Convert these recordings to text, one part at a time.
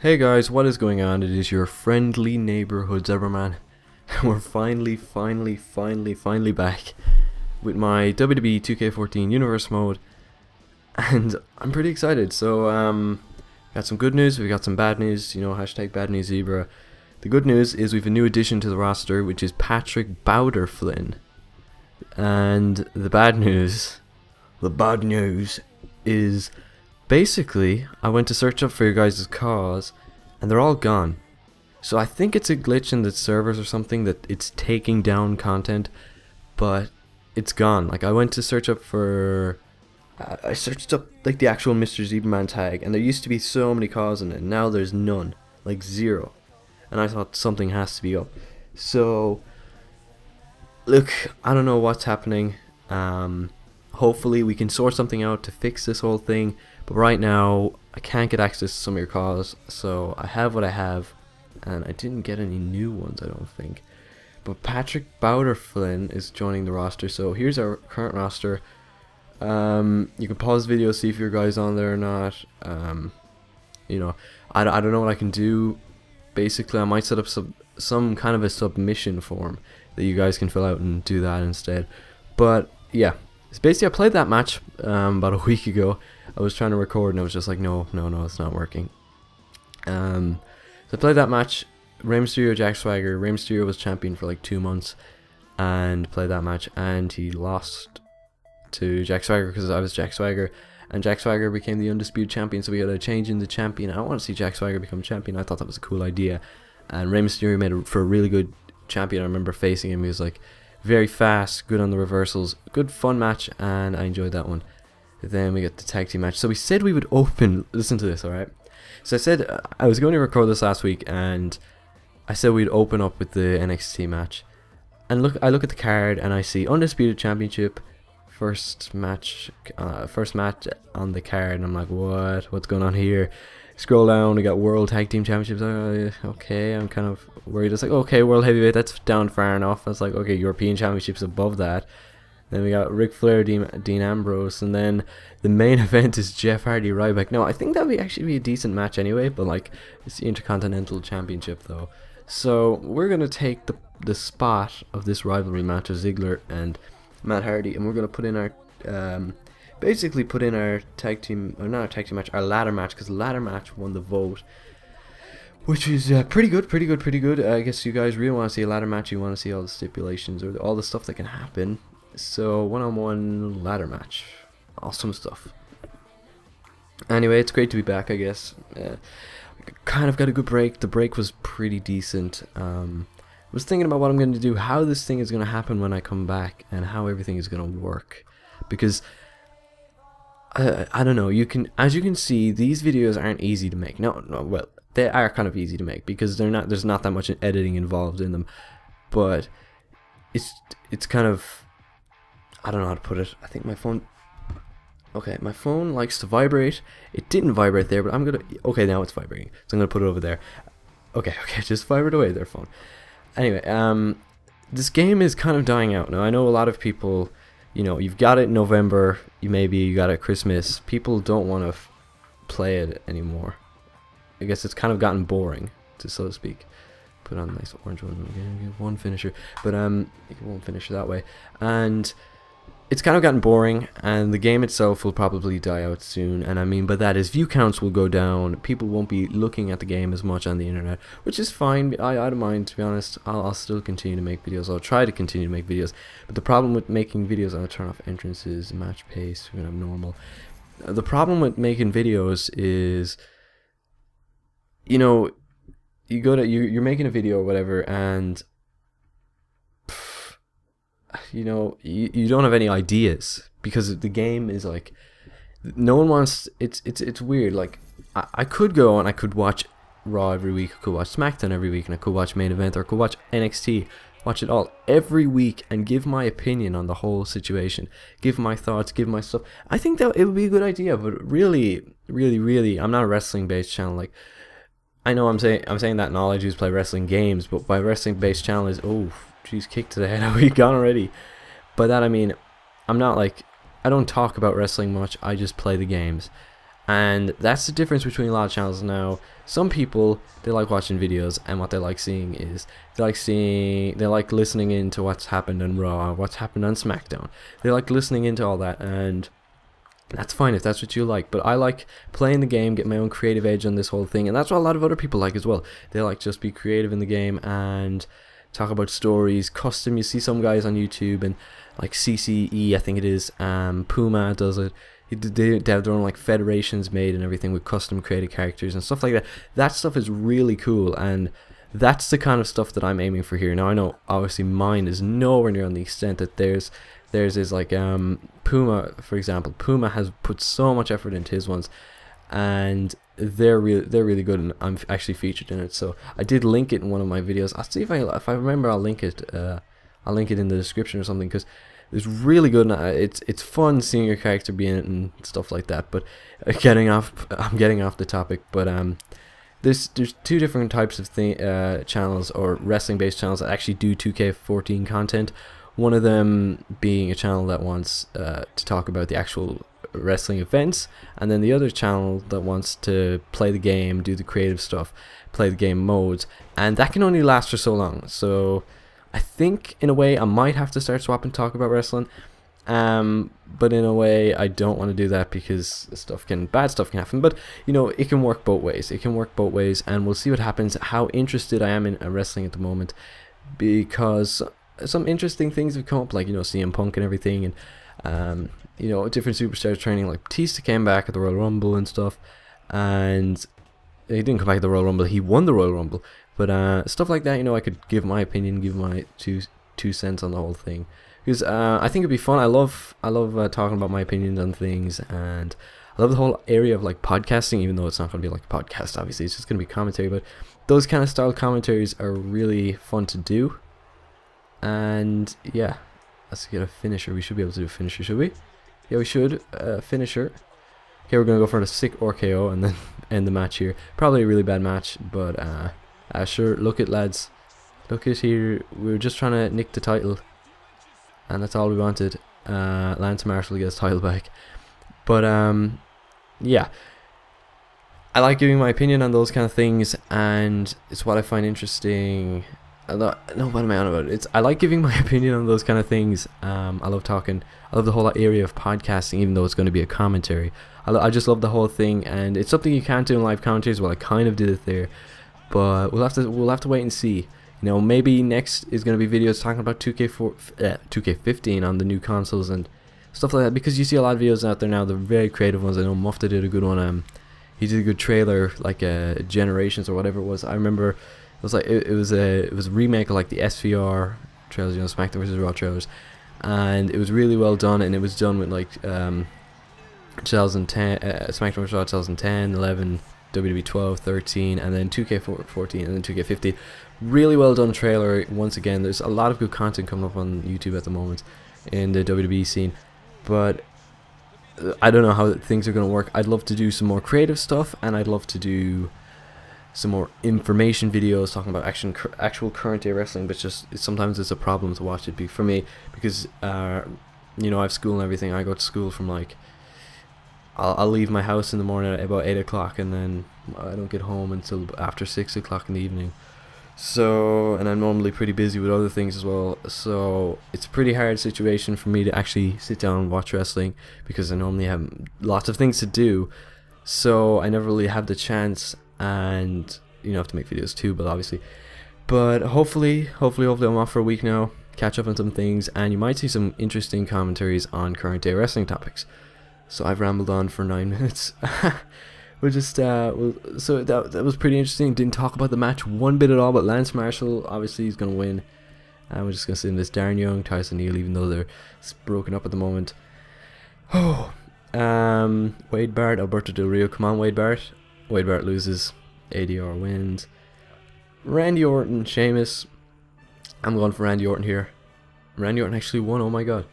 Hey guys, what is going on? It is your friendly neighborhood ZebraMan. We're finally back with my WWE2K14 Universe mode, and I'm pretty excited. So, got some good news, we got some bad news, hashtag bad news zebra. The good news is we have a new addition to the roster, which is Patrick Flynn. And the bad news is basically I went to search up for your guys' CAWs and they're all gone. So I think it's a glitch in the servers or something that it's taking down content, but it's gone. Like I went to search up for I searched up like the actual MrZebraMan tag, and there used to be so many CAWs in it, and now there's none, like zero. And I thought something has to be up. So look, I don't know what's happening. Hopefully we can sort something out to fix this whole thing, but right now I can't get access to some of your CAWs, so I have what I have, and I didn't get any new ones, I don't think. But Patrick Flynn is joining the roster, so here's our current roster. You can pause the video, see if your guy's on there or not. I don't know what I can do. Basically I might set up some kind of a submission form that you guys can fill out and do that instead. But yeah, it's basically I played that match about a week ago. I was trying to record and I was just like, no, it's not working. So I played that match. Rey Mysterio, Jack Swagger. Rey Mysterio was champion for like 2 months and played that match, and he lost to Jack Swagger because I was Jack Swagger, and Jack Swagger became the undisputed champion. So we got a change in the champion. I don't want to see Jack Swagger become champion. I thought that was a cool idea, and Rey Mysterio made it for a really good champion. I remember facing him. He was like very fast, good on the reversals, good fun match, and I enjoyed that one. Then we got the tag team match. So we said we would open, listen to this, alright? So I said I was going to record this last week, and I said we'd open up with the NXT match. And I look at the card and I see Undisputed Championship, first match on the card, and I'm like, what's going on here? Scroll down, we got World Tag Team Championships. Okay, I'm kind of worried. It's like, okay, World Heavyweight, that's down far enough. I was like, okay, European Championships above that. Then we got Ric Flair, Dean Ambrose, and then the main event is Jeff Hardy, Ryback. Now I think that would actually be a decent match anyway, but like it's the Intercontinental Championship though. So we're gonna take the spot of this rivalry match of Ziggler and Matt Hardy, and we're gonna put in our basically put in our tag team, or not our tag team match, our ladder match, because the ladder match won the vote, which is pretty good. I guess you guys really want to see a ladder match. You want to see all the stipulations or all the stuff that can happen. So one-on-one ladder match, awesome stuff. Anyway, it's great to be back, I guess. Kind of got a good break. The break was pretty decent. Was thinking about what I'm going to do, how this thing is going to happen when I come back, and how everything is going to work, because I don't know. As you can see, these videos aren't easy to make. No, well, they are kind of easy to make because there's not that much editing involved in them, but it's kind of, I don't know how to put it. I think my phone likes to vibrate. It didn't vibrate there, but okay, now it's vibrating, so I'm gonna put it over there. Okay, just vibrate away there, phone. Anyway, this game is kind of dying out now. I know a lot of people, you've got it in November, you got it at Christmas. People don't want to play it anymore. I guess it's kind of gotten boring, so to speak. Put on a nice orange one, one finisher, but it won't finish that way, and it's kind of gotten boring, and the game itself will probably die out soon. And I mean by that is view counts will go down, people won't be looking at the game as much on the internet, which is fine. I don't mind, to be honest. I'll still continue to make videos. I'll try to continue to make videos, but the problem with making videos, I'll turn off entrances, match pace, we're gonna have normal. The problem with making videos is, you're making a video or whatever, and you don't have any ideas, because the game is like, no one wants, it's weird. Like I could go and I could watch Raw every week, I could watch SmackDown every week, and I could watch Main Event, or I could watch NXT, watch it all every week and give my opinion on the whole situation, give my thoughts, give my stuff. I think that it would be a good idea, but really, I'm not a wrestling based channel. Like, I know I'm saying that, and all I do is play wrestling games, but my wrestling based channel is, oh jeez, kick to the head, how we gone already? By that I mean, I'm not like, I don't talk about wrestling much, I just play the games. And that's the difference between a lot of channels now. Some people, they like watching videos, and what they like seeing is they like listening into what's happened on Raw, what's happened on SmackDown. They like listening into all that, and that's fine if that's what you like. But I like playing the game, get my own creative edge on this whole thing, and that's what a lot of other people like as well. They like just be creative in the game and talk about stories, custom. You see some guys on YouTube, and like CCE, I think it is, Puma does it. They have their own like federations made and everything with custom created characters and stuff like that. That stuff is really cool, and that's the kind of stuff that I'm aiming for here. Now I know obviously mine is nowhere near on the extent that theirs is like Puma, for example. Puma has put so much effort into his ones, and they're really good, and I'm actually featured in it. So I did link it in one of my videos. I'll see if I remember. I'll link it. I'll link it in the description or something, because it's really good, and it's fun seeing your character be in it and stuff like that. But I'm getting off the topic. But there's two different types of channels, or wrestling based channels, that actually do 2K14 content. One of them being a channel that wants to talk about the actual wrestling events, and then the other channel that wants to play the game, do the creative stuff, play the game modes, and that can only last for so long. So I think in a way I might have to start swapping talk about wrestling, but in a way I don't want to do that, because bad stuff can happen. But you know, it can work both ways. And we'll see what happens. How interested I am in wrestling at the moment, because some interesting things have come up, like, you know, CM Punk and everything, and you know, different superstars training. Like Batista came back at the Royal Rumble and stuff, and he didn't come back at the Royal Rumble, he won the Royal Rumble. But stuff like that, you know, I could give my opinion, give my two cents on the whole thing, because I think it'd be fun. I love talking about my opinions on things, and I love the whole area of like podcasting, even though it's not going to be like a podcast, obviously it's just going to be commentary. But those kind of style commentaries are really fun to do. And yeah, let's get a finisher. We should be able to do a finisher, should we? Yeah, we should. Finisher. Okay, we're going to go for a sick RKO and then end the match here. Probably a really bad match, but sure, look it, lads. Look it here. We were just trying to nick the title, and that's all we wanted. Lance Marshall gets title back. But yeah, I like giving my opinion on those kind of things, and it's what I find interesting. No, what am I on about? I like giving my opinion on those kind of things. I love talking. I love the whole area of podcasting, even though it's going to be a commentary. I just love the whole thing, and it's something you can't do in live commentaries. Well, I kind of did it there, but we'll have to wait and see. You know, maybe next is going to be videos talking about 2K15 on the new consoles and stuff like that, because you see a lot of videos out there now. They're very creative ones. I know Mufta did a good one. He did a good trailer, like Generations or whatever it was. I remember it was like it was a remake of like the SVR trailers, you know, SmackDown vs. Raw trailers, and it was really well done. And it was done with like 2010 SmackDown vs. Raw 2010, 11, WWE 12, 13, and then 2K14, and then 2K15. Really well done trailer. Once again, there's a lot of good content coming up on YouTube at the moment in the WWE scene, but I don't know how things are going to work. I'd love to do some more creative stuff, and I'd love to do some more information videos talking about actual current day wrestling, but sometimes it's a problem to watch it for me, because you know, I have school and everything. I go to school from like I'll leave my house in the morning at about 8 o'clock, and then I don't get home until after 6 o'clock in the evening. So, and I'm normally pretty busy with other things as well, so it's a pretty hard situation for me to actually sit down and watch wrestling, because I normally have lots of things to do, so I never really have the chance. And you know, I have to make videos too, but hopefully I'm off for a week now, catch up on some things, and you might see some interesting commentaries on current day wrestling topics. So I've rambled on for 9 minutes. So that was pretty interesting. Didn't talk about the match one bit at all, but Lance Marshall, obviously he's gonna win, and we're just gonna sit in this Darren Young, Tyson Neal, even though they're broken up at the moment. Wade Barrett, Alberto Del Rio. Come on, Wade Barrett. Wade Barrett loses, ADR wins. Randy Orton, Sheamus. I'm going for Randy Orton here. Randy Orton actually won, oh my god.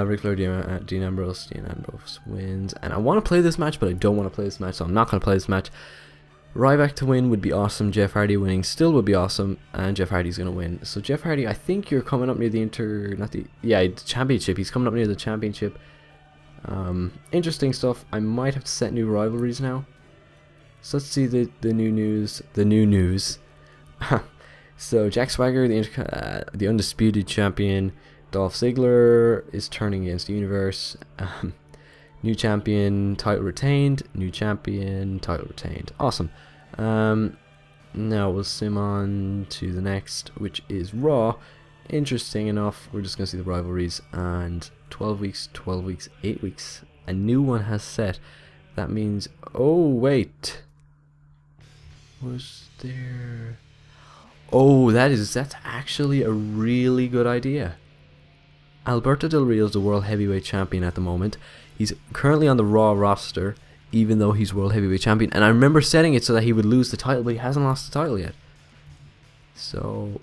Ric Flair, Dean Ambrose wins. And I want to play this match, but I don't want to play this match, so I'm not going to play this match. Ryback to win would be awesome. Jeff Hardy winning still would be awesome, and Jeff Hardy's going to win. So Jeff Hardy, I think you're coming up near the championship. He's coming up near the championship. Interesting stuff. I might have to set new rivalries now. So let's see the new news. The new news. So Jack Swagger, the undisputed champion, Dolph Ziggler is turning against the Universe. New champion, title retained. New champion, title retained. Awesome. Now we'll sim on to the next, which is Raw. Interesting enough, we're just going to see the rivalries, and 12 weeks, 12 weeks, 8 weeks. A new one has set. That means, oh wait, was there... Oh, that's actually a really good idea. Alberto Del Rio is the World Heavyweight Champion at the moment. He's currently on the Raw roster, even though he's World Heavyweight Champion. And I remember setting it so that he would lose the title, but he hasn't lost the title yet. So,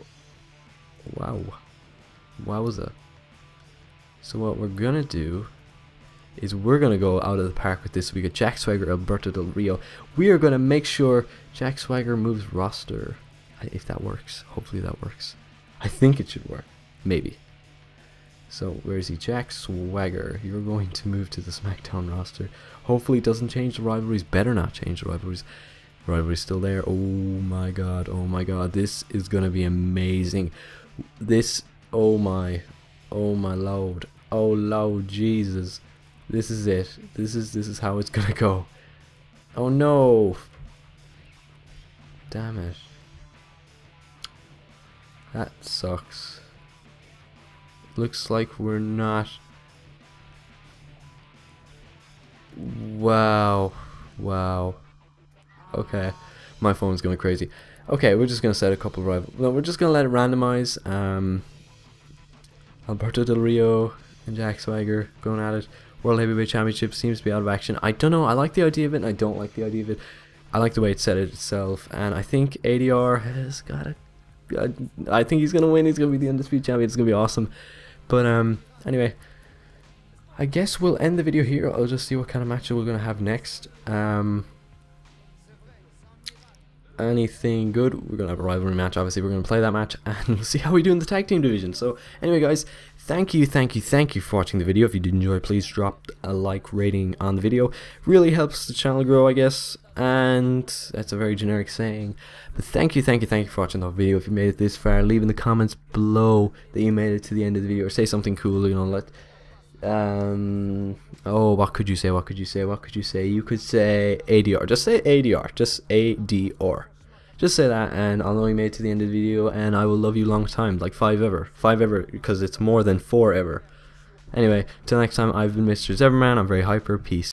wow. Wowza. So what we're going to do is we're going to go out of the park with this. We got Jack Swagger, Alberto Del Rio. We are going to make sure Jack Swagger moves roster. If that works. Hopefully that works. I think it should work. Maybe. So where is he? Jack Swagger. You're going to move to the SmackDown roster. Hopefully it doesn't change the rivalries. Better not change the rivalries. Rivalry's still there. Oh my god. Oh my god. This is going to be amazing. This... Oh my lord. Oh lord Jesus. This is it. This is how it's going to go. Oh no. Damn it. That sucks. Looks like we're not. Wow. Wow. Okay. My phone's going crazy. Okay, we're just going to set a couple of rivals. No, we're just going to let it randomize. Alberto Del Rio and Jack Swagger going at it. World Heavyweight Championship seems to be out of action. I don't know. I like the idea of it and I don't like the idea of it. I like the way it set it itself. And I think ADR has got it. I think he's gonna win. He's gonna be the undisputed champion. It's gonna be awesome. But anyway, I guess we'll end the video here. I'll just see what kind of match we're gonna have next. Anything good? We're gonna have a rivalry match. Obviously, we're gonna play that match, and we'll see how we do in the tag team division. So anyway, guys, thank you for watching the video. If you did enjoy, please drop a like rating on the video. Really helps the channel grow, I guess. And that's a very generic saying, but thank you for watching the video. If you made it this far, leave in the comments below that you made it to the end of the video, or say something cool, you know. Let oh, what could you say? You could say ADR. Just say ADR. Just ADR. Just say that, and I'll know you made it to the end of the video, and I will love you long time, like 5 ever, because it's more than 4 ever. Anyway, till next time, I've been MrZebraMan. I'm very hyper. Peace.